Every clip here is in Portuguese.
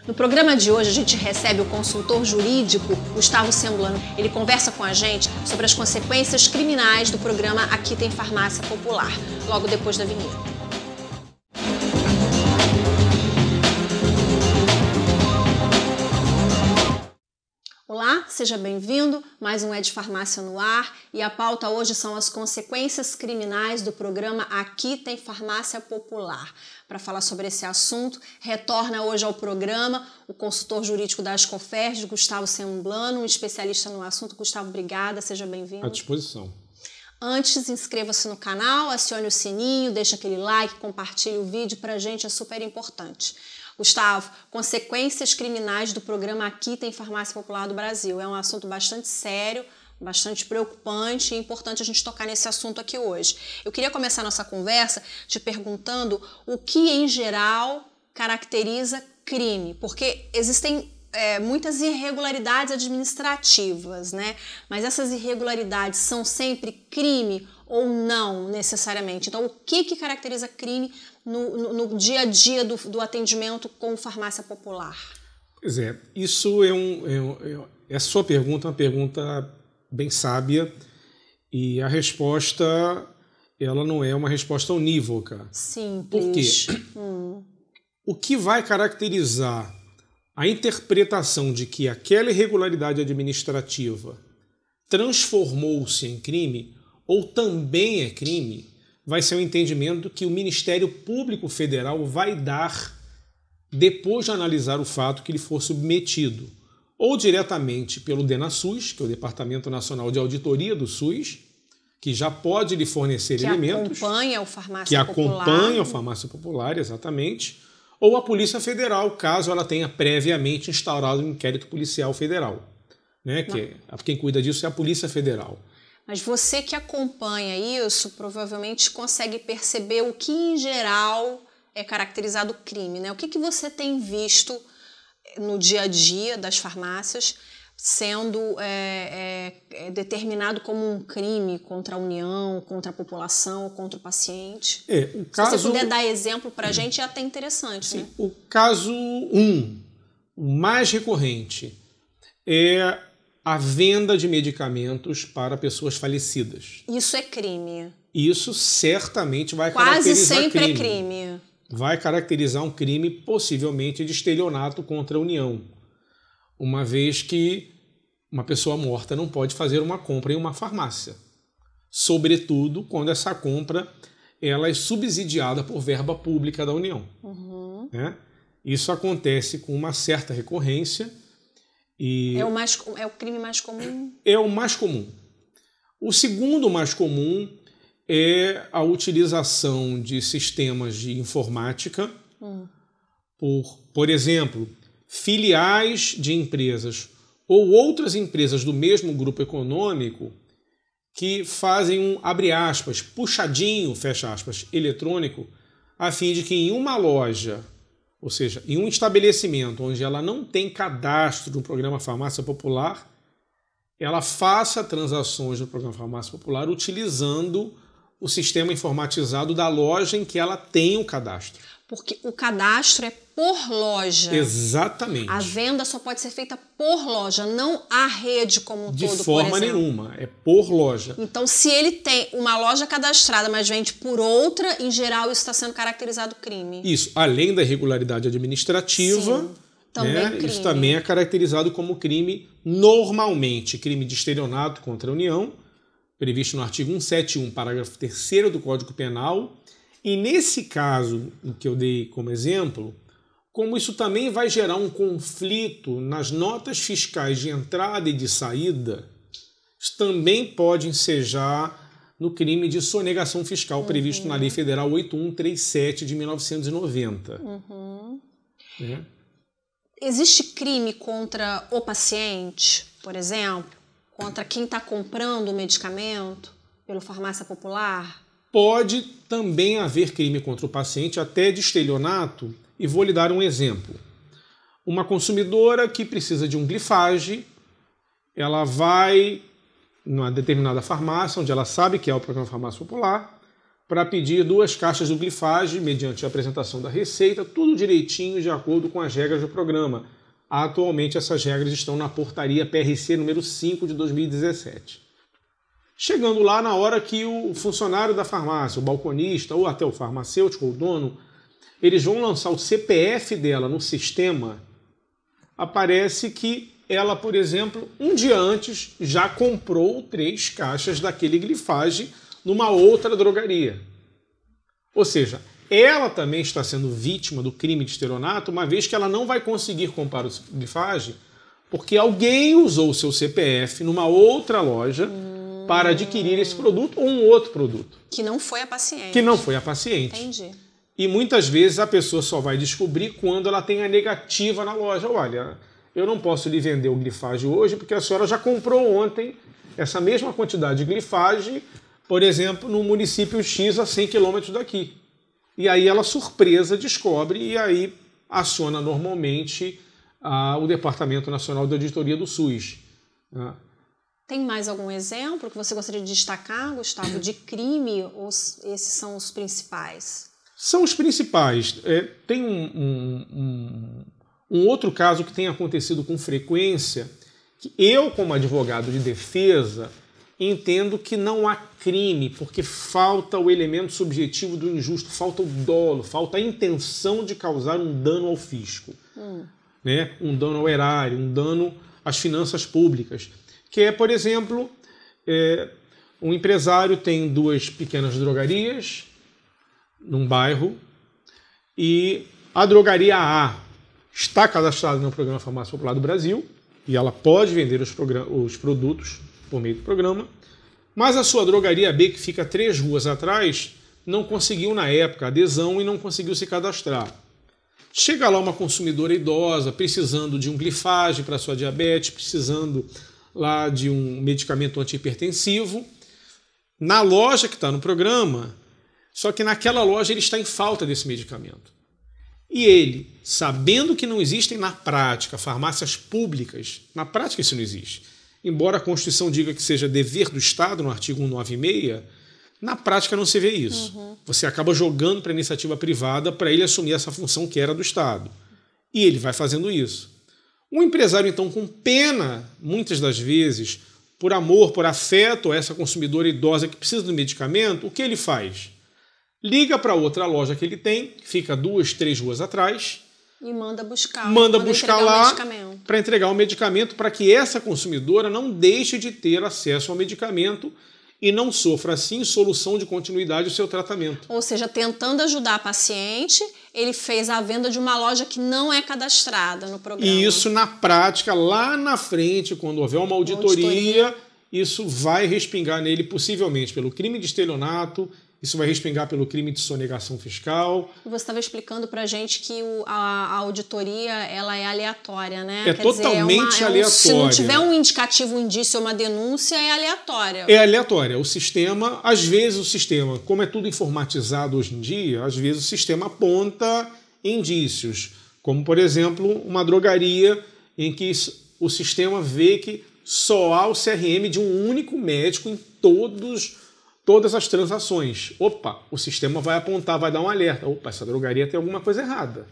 No programa de hoje a gente recebe o consultor jurídico Gustavo Semblano. Ele conversa com a gente sobre as consequências criminais do programa Aqui Tem Farmácia Popular, logo depois da vinheta. Olá, seja bem-vindo, mais um É de Farmácia no ar e a pauta hoje são as consequências criminais do programa Aqui Tem Farmácia Popular. Para falar sobre esse assunto, retorna hoje ao programa o consultor jurídico da Ascoferj, Gustavo Semblano, um especialista no assunto. Gustavo, obrigada, seja bem-vindo. À disposição. Antes, inscreva-se no canal, acione o sininho, deixa aquele like, compartilhe o vídeo, para a gente é super importante. Gustavo, consequências criminais do programa Aqui Tem Farmácia Popular do Brasil. É um assunto bastante sério, bastante preocupante e importante a gente tocar nesse assunto aqui hoje. Eu queria começar nossa conversa te perguntando o que, em geral, caracteriza crime, porque existem muitas irregularidades administrativas, né? Mas essas irregularidades são sempre crime ou não necessariamente? Então, o que caracteriza crime no dia a dia do atendimento com farmácia popular? Pois é, isso a sua pergunta é uma pergunta bem sábia e a resposta, ela não é uma resposta unívoca. Simples. Por quê? O que vai caracterizar a interpretação de que aquela irregularidade administrativa transformou-se em crime ou também é crime, vai ser o entendimento que o Ministério Público Federal vai dar depois de analisar o fato que ele for submetido ou diretamente pelo DENASUS, que é o Departamento Nacional de Auditoria do SUS, que já pode lhe fornecer elementos. Que acompanha o farmácia que popular. acompanha o farmácia popular, exatamente. Ou a Polícia Federal, caso ela tenha previamente instaurado um inquérito policial federal. Né? Quem cuida disso é a Polícia Federal. Mas você que acompanha isso, provavelmente consegue perceber o que, em geral, é caracterizado crime, né? O que você tem visto no dia a dia das farmácias sendo determinado como um crime contra a União, contra a população, contra o paciente? O caso... Se você puder dar exemplo para a gente, é até interessante. Sim, né? O caso o mais recorrente, é a venda de medicamentos para pessoas falecidas. Isso é crime. Isso certamente vai Quase caracterizar sempre crime. É crime. Vai caracterizar um crime possivelmente de estelionato contra a União, uma vez que uma pessoa morta não pode fazer uma compra em uma farmácia, sobretudo quando essa compra ela é subsidiada por verba pública da União. Né? Isso acontece com uma certa recorrência. E é o crime mais comum? É o mais comum. O segundo mais comum é a utilização de sistemas de informática por exemplo, filiais de empresas ou outras empresas do mesmo grupo econômico que fazem um, abre aspas, puxadinho, fecha aspas, eletrônico, a fim de que em uma loja, ou seja, em um estabelecimento onde ela não tem cadastro no programa Farmácia Popular, ela faça transações no programa Farmácia Popular utilizando o sistema informatizado da loja em que ela tem o cadastro. Porque o cadastro é por loja. Exatamente. A venda só pode ser feita por loja, não a rede como um todo, por exemplo. De forma nenhuma, é por loja. Então, se ele tem uma loja cadastrada, mas vende por outra, em geral isso está sendo caracterizado crime. Isso, além da irregularidade administrativa, sim, também crime. Isso também é caracterizado como crime, normalmente crime de estelionato contra a União, previsto no artigo 171, parágrafo 3º do Código Penal. E nesse caso, o que eu dei como exemplo, como isso também vai gerar um conflito nas notas fiscais de entrada e de saída, isso também pode ensejar no crime de sonegação fiscal previsto na Lei Federal 8137 de 1990. Existe crime contra o paciente, por exemplo? Contra quem está comprando o medicamento pelo farmácia popular? Pode também haver crime contra o paciente, até de estelionato, e vou lhe dar um exemplo. Uma consumidora que precisa de um glifage, ela vai numa determinada farmácia, onde ela sabe que é o programa Farmácia Popular, para pedir 2 caixas do Glifage, mediante a apresentação da receita, tudo direitinho de acordo com as regras do programa. Atualmente essas regras estão na portaria PRC número 5 de 2017. Chegando lá, na hora que o funcionário da farmácia, o balconista, ou até o farmacêutico, ou o dono, eles vão lançar o CPF dela no sistema, aparece que ela, por exemplo, um dia antes já comprou 3 caixas daquele Glifage numa outra drogaria. Ou seja, ela também está sendo vítima do crime de estelionato, uma vez que ela não vai conseguir comprar o Glifage porque alguém usou o seu CPF numa outra loja para adquirir esse produto ou um outro produto. Que não foi a paciente. Que não foi a paciente. Entendi. E muitas vezes a pessoa só vai descobrir quando ela tem a negativa na loja. Olha, eu não posso lhe vender o Glifage hoje porque a senhora já comprou ontem essa mesma quantidade de Glifage, por exemplo, no município X a 100 km daqui. E aí ela, surpresa, descobre e aí aciona normalmente o Departamento Nacional de Auditoria do SUS. Tem mais algum exemplo que você gostaria de destacar, Gustavo, de crime, ou esses são os principais? São os principais. Tem um outro caso que tem acontecido com frequência, que eu, como advogado de defesa, entendo que não há crime, porque falta o elemento subjetivo do injusto, falta o dolo, falta a intenção de causar um dano ao fisco, né? Um dano ao erário, um dano às finanças públicas. Que é, por exemplo, um empresário tem 2 pequenas drogarias num bairro e a drogaria A está cadastrada no Programa Farmácia Popular do Brasil e ela pode vender os produtos por meio do programa, mas a sua drogaria B, que fica 3 ruas atrás, não conseguiu na época adesão e não conseguiu se cadastrar. Chega lá uma consumidora idosa precisando de um Glifage para sua diabetes, precisando lá de um medicamento antihipertensivo, na loja que está no programa, só que naquela loja ele está em falta desse medicamento. E ele, sabendo que não existem na prática farmácias públicas, na prática isso não existe, embora a Constituição diga que seja dever do Estado, no artigo 196, na prática não se vê isso. Você acaba jogando para a iniciativa privada para ele assumir essa função que era do Estado. E ele vai fazendo isso. Um empresário, então, com pena, muitas das vezes, por amor, por afeto a essa consumidora idosa que precisa do medicamento, o que ele faz? Liga para outra loja que ele tem, que fica 2, 3 ruas atrás, e manda buscar lá para entregar o medicamento para que essa consumidora não deixe de ter acesso ao medicamento e não sofra, assim, solução de continuidade do seu tratamento. Ou seja, tentando ajudar a paciente, ele fez a venda de uma loja que não é cadastrada no programa. E isso, na prática, lá na frente, quando houver uma auditoria, isso vai respingar nele, possivelmente, pelo crime de estelionato, isso vai respingar pelo crime de sonegação fiscal. Você estava explicando para a gente que a auditoria ela é aleatória, né? Quer totalmente dizer, aleatória. Se não tiver um indicativo, um indício ou uma denúncia, é aleatória. É aleatória. O sistema, às vezes o sistema, como é tudo informatizado hoje em dia, às vezes o sistema aponta indícios. Como, por exemplo, uma drogaria em que o sistema vê que só há o CRM de um único médico em todas as transações. Opa, o sistema vai apontar, vai dar um alerta. Opa, essa drogaria tem alguma coisa errada.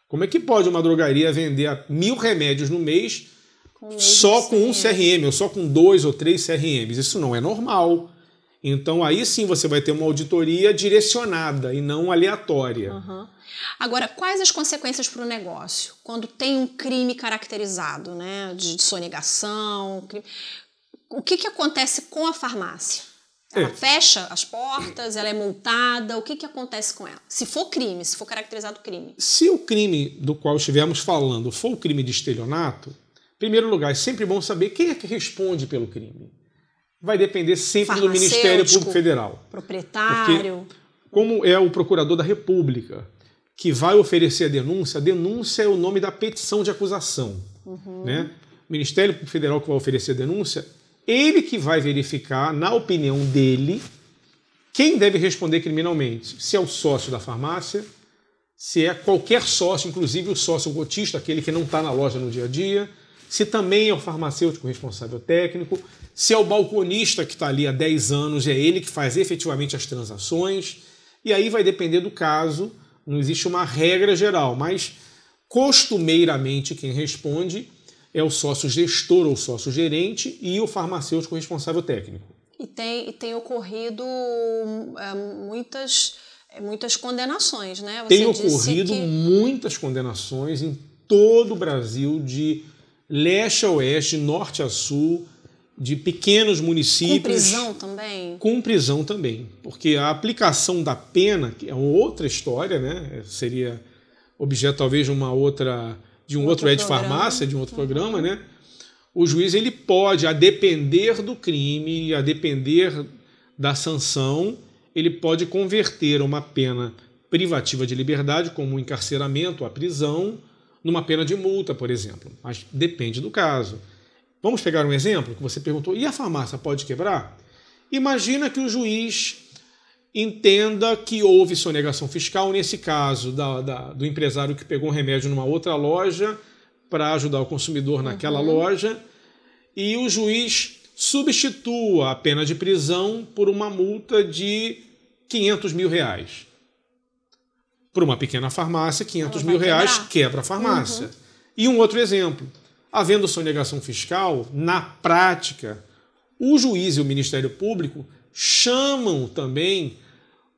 Como é que pode uma drogaria vender 1.000 remédios no mês só com um CRM, ou só com 2 ou 3 CRMs? Isso não é normal. Então aí sim você vai ter uma auditoria direcionada e não aleatória. Agora, quais as consequências para o negócio? Quando tem um crime caracterizado, né, de sonegação, o que acontece com a farmácia? Ela fecha as portas, ela é multada, o que acontece com ela? Se for crime, se for caracterizado crime. Se o crime do qual estivermos falando for o crime de estelionato, em primeiro lugar, é sempre bom saber quem é que responde pelo crime. Vai depender sempre do Ministério Público Federal. Proprietário. Porque, como é o Procurador da República que vai oferecer a denúncia é o nome da petição de acusação. Né? O Ministério Público Federal que vai oferecer a denúncia, ele que vai verificar, na opinião dele, quem deve responder criminalmente. Se é o sócio da farmácia, se é qualquer sócio, inclusive o sócio cotista, aquele que não está na loja no dia a dia, se também é o farmacêutico responsável técnico, se é o balconista que está ali há 10 anos, é ele que faz efetivamente as transações, e aí vai depender do caso, não existe uma regra geral, mas costumeiramente quem responde é o sócio gestor ou sócio gerente e o farmacêutico responsável técnico. E tem ocorrido muitas condenações, né? Tem ocorrido muitas condenações em todo o Brasil, de leste a oeste, norte a sul, de pequenos municípios. Com prisão também? Com prisão também, porque a aplicação da pena, que é outra história, né? Seria objeto talvez de um outro de farmácia, de um outro programa, né? O juiz ele pode, a depender do crime, a depender da sanção, ele pode converter uma pena privativa de liberdade, como o encarceramento, a prisão, numa pena de multa, por exemplo. Mas depende do caso. Vamos pegar um exemplo que você perguntou, e a farmácia pode quebrar? Imagina que o juiz entenda que houve sonegação fiscal, nesse caso do empresário que pegou um remédio numa outra loja para ajudar o consumidor naquela loja, e o juiz substitua a pena de prisão por uma multa de R$500 mil. Para uma pequena farmácia, R$500 mil quebra a farmácia. E um outro exemplo, havendo sonegação fiscal, na prática, o juiz e o Ministério Público chamam também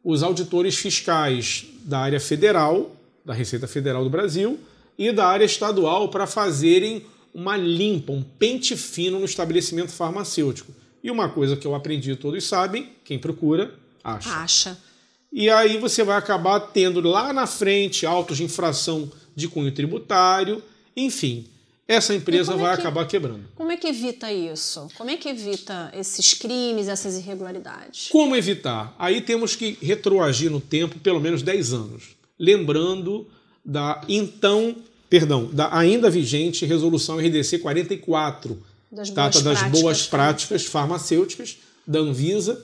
os auditores fiscais da área federal, da Receita Federal do Brasil, e da área estadual para fazerem uma limpa, um pente fino no estabelecimento farmacêutico. E uma coisa que eu aprendi, todos sabem, quem procura, acha. E aí você vai acabar tendo lá na frente autos de infração de cunho tributário, enfim, essa empresa vai acabar quebrando. Como é que evita isso? Como é que evita esses crimes, essas irregularidades? Como evitar? Aí temos que retroagir no tempo pelo menos 10 anos, lembrando da ainda vigente Resolução RDC 44, trata das boas práticas farmacêuticas da Anvisa,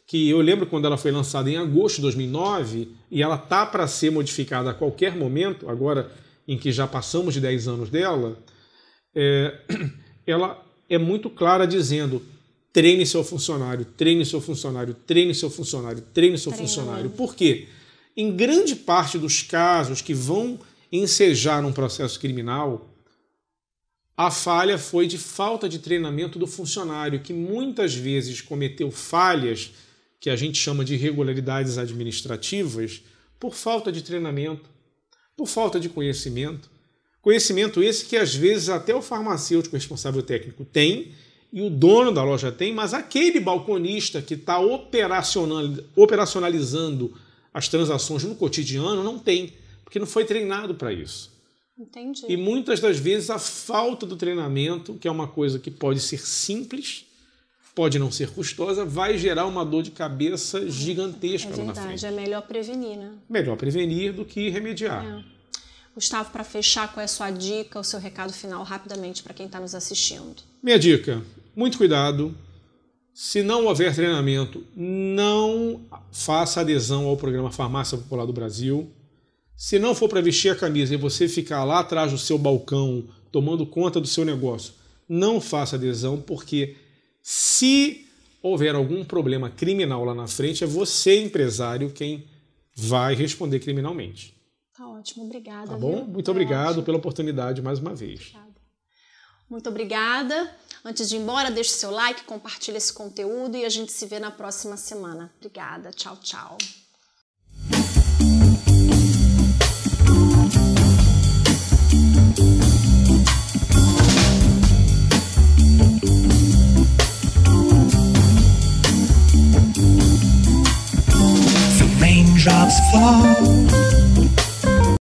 que eu lembro quando ela foi lançada em agosto de 2009, e ela está para ser modificada a qualquer momento, agora em que já passamos de 10 anos dela, ela é muito clara dizendo: treine seu funcionário, treine seu funcionário, treine seu funcionário, treine seu funcionário. Por quê? Em grande parte dos casos que vão ensejar um processo criminal, a falha foi de falta de treinamento do funcionário, que muitas vezes cometeu falhas que a gente chama de irregularidades administrativas por falta de treinamento, por falta de conhecimento. Conhecimento esse que às vezes até o farmacêutico responsável técnico tem e o dono da loja tem, mas aquele balconista que está operacionalizando as transações no cotidiano não tem, porque não foi treinado para isso. Entendi. E muitas das vezes a falta do treinamento, que é uma coisa que pode ser simples, pode não ser custosa, vai gerar uma dor de cabeça gigantesca lá na frente. É melhor prevenir, né? Melhor prevenir do que remediar. Gustavo, para fechar, qual é a sua dica, o seu recado final rapidamente para quem está nos assistindo? Minha dica, muito cuidado. Se não houver treinamento, não faça adesão ao programa Farmácia Popular do Brasil. Se não for para vestir a camisa e você ficar lá atrás do seu balcão tomando conta do seu negócio, não faça adesão, porque se houver algum problema criminal lá na frente, é você, empresário, quem vai responder criminalmente. Tá ótimo, obrigada. Tá bom? Viu? Muito obrigado pela oportunidade mais uma vez. Obrigada. Muito obrigada. Antes de ir embora, deixe seu like, compartilhe esse conteúdo e a gente se vê na próxima semana. Obrigada. Tchau, tchau. Raindrops fall